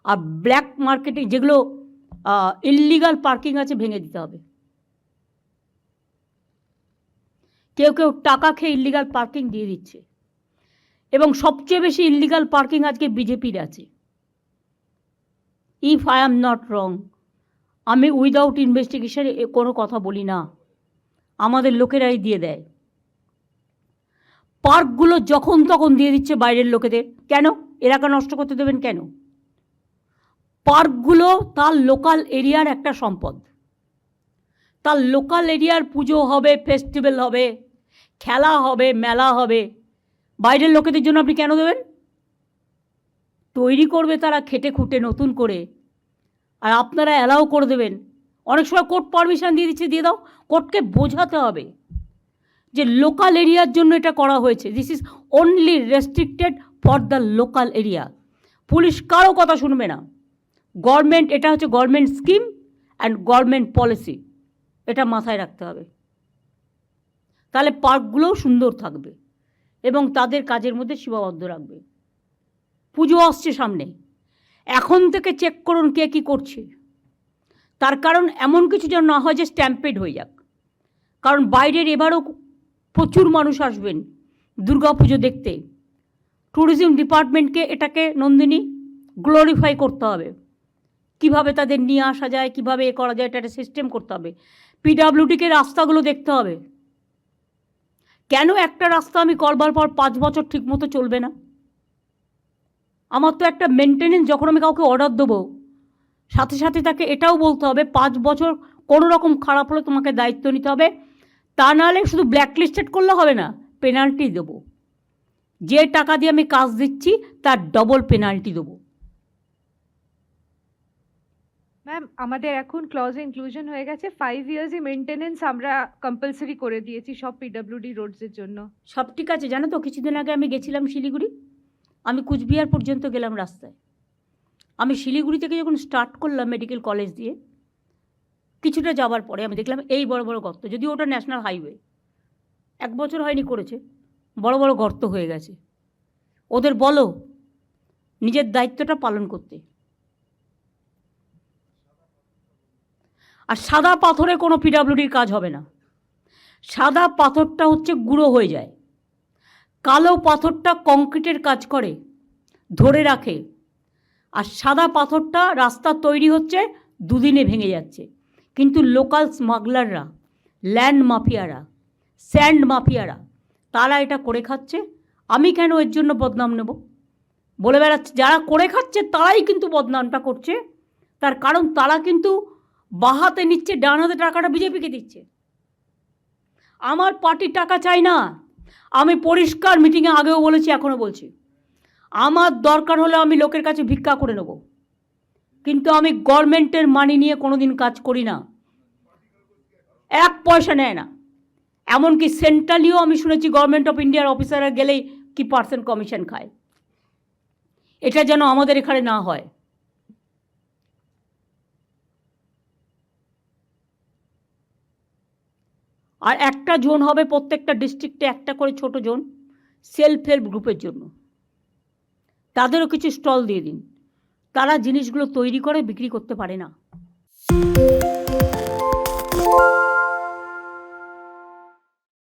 আর black মার্কেটে যেগুলো illegal parking আছে ভেঙে দিতে হবে। কেউ কেউ টাকা খেয়ে ইললিগাল পার্কিং দিয়ে দিচ্ছে, এবং সবচেয়ে বেশি ইললিগাল পার্কিং আজকে বিজেপির আছে। If I am not wrong, আমি উইদাউট ইনভেস্টিগেশন কোনো কথা বলি না, আমাদের লোকেরাই দিয়ে দেয়। পার্কগুলো যখন তখন দিয়ে দিচ্ছে বাইরের লোকেদের। কেন? এলাকা নষ্ট করতে দেবেন কেন? পার্কগুলো তার লোকাল এরিয়ার একটা সম্পদ। তার লোকাল এরিয়ার পুজো হবে, ফেস্টিভ্যাল হবে, খেলা হবে, মেলা হবে, বাইরের লোকেদের জন্য আপনি কেন দেবেন? তৈরি করবে তারা খেটে খুঁটে নতুন করে, আর আপনারা অ্যালাউ করে দেবেন। অনেক সময় কোর্ট পারমিশন দিয়ে দিচ্ছে, দিয়ে দাও। কোর্টকে বোঝাতে হবে যে লোকাল এরিয়ার জন্য এটা করা হয়েছে, this is only restricted for the local area. Police কারো কথা শুনবে না। গভর্নমেন্ট, এটা হচ্ছে government scheme and government policy, এটা মাথায় রাখতে হবে। তাহলে পার্কগুলোও সুন্দর থাকবে এবং তাদের কাজের মধ্যে সীমাবদ্ধ রাখবে। পুজো আসছে সামনে, এখন থেকে চেক করুন কে কী করছে। তার কারণ এমন কিছু যেন না হয় যে স্ট্যাম্পেড হয়ে যাক। কারণ বাইরের এবারও প্রচুর মানুষ আসবেন দুর্গা পুজো দেখতে। ট্যুরিজম ডিপার্টমেন্টকে এটাকে নন্দিনী গ্লোরিফাই করতে হবে। কিভাবে তাদের নিয়ে আসা যায়, কিভাবে এ করা যায়, এটা একটা সিস্টেম করতে হবে। পিডাব্লিউডিকে রাস্তাগুলো দেখতে হবে। কেন একটা রাস্তা আমি করবার পর 5 বছর ঠিক মতো চলবে না? আমার তো একটা মেনটেনেন্স, যখন আমি কাউকে অর্ডার দেবো সাথে সাথে তাকে এটাও বলতে হবে 5 বছর কোনো রকম খারাপ হলে তোমাকে দায়িত্ব নিতে হবে। তা নাহলে শুধু ব্ল্যাকলিস্টেড করলে হবে না, পেনাল্টি দেবো। যে টাকা দিয়ে আমি কাজ দিচ্ছি তার ডবল পেনাল্টি দেবো। ম্যাম, আমাদের এখন ক্লজ ইনক্লুশন হয়ে গেছে, 5 ইয়ার্সই মেনটেনেন্স আমরা কম্পালসারি করে দিয়েছি সব পিডব্লিউডি রোডসের জন্য। সব ঠিক আছে। জানো তো, কিছুদিন আগে আমি গেছিলাম শিলিগুড়ি, আমি কুচবিহার পর্যন্ত গেলাম রাস্তায়। আমি শিলিগুড়ি থেকে যখন স্টার্ট করলাম মেডিকেল কলেজ দিয়ে, কিছুটা যাওয়ার পরে আমি দেখলাম এই বড় বড় গর্ত, যদিও ওটা ন্যাশনাল হাইওয়ে, 1 বছর হয়নি করেছে, বড় বড় গর্ত হয়ে গেছে। ওদের বলো নিজের দায়িত্বটা পালন করতে। আর সাদা পাথরে কোনো পিডাব্লিউডির কাজ হবে না। সাদা পাথরটা হচ্ছে গুঁড়ো হয়ে যায়, কালো পাথরটা কংক্রিটের কাজ করে, ধরে রাখে। আর সাদা পাথরটা রাস্তা তৈরি হচ্ছে 2 দিনে ভেঙে যাচ্ছে। কিন্তু লোকাল স্মাগলাররা, ল্যান্ড মাফিয়ারা, স্যান্ড মাফিয়ারা, তারা এটা করে খাচ্ছে। আমি কেন এর জন্য বদনাম নেব? বলে বেড়াচ্ছে যারা করে খাচ্ছে তারাই কিন্তু বদনামটা করছে। তার কারণ তারা কিন্তু বাঁ হাতে নিচ্ছে, ডান হাতে টাকাটা বিজেপিকে দিচ্ছে। আমার পার্টির টাকা চাই না। আমি পরিষ্কার মিটিংয়ে আগেও বলেছি, এখনও বলছি, আমার দরকার হলে আমি লোকের কাছে ভিক্ষা করে নেব, কিন্তু আমি গভর্নমেন্টের মানি নিয়ে কোনো দিন কাজ করি না। 1 পয়সা নেয় না। এমনকি সেন্ট্রালিও আমি শুনেছি গভর্নমেন্ট অফ ইন্ডিয়ার অফিসাররা গেলেই কি পার্সেন্ট কমিশন খায়। এটা যেন আমাদের এখানে না হয়। আর একটা জোন হবে প্রত্যেকটা ডিস্ট্রিক্টে, একটা করে ছোট জোন সেলফ হেল্প গ্রুপের জন্য। তাদেরও কিছু স্টল দিয়ে দিন, তারা জিনিসগুলো তৈরি করে বিক্রি করতে পারে না।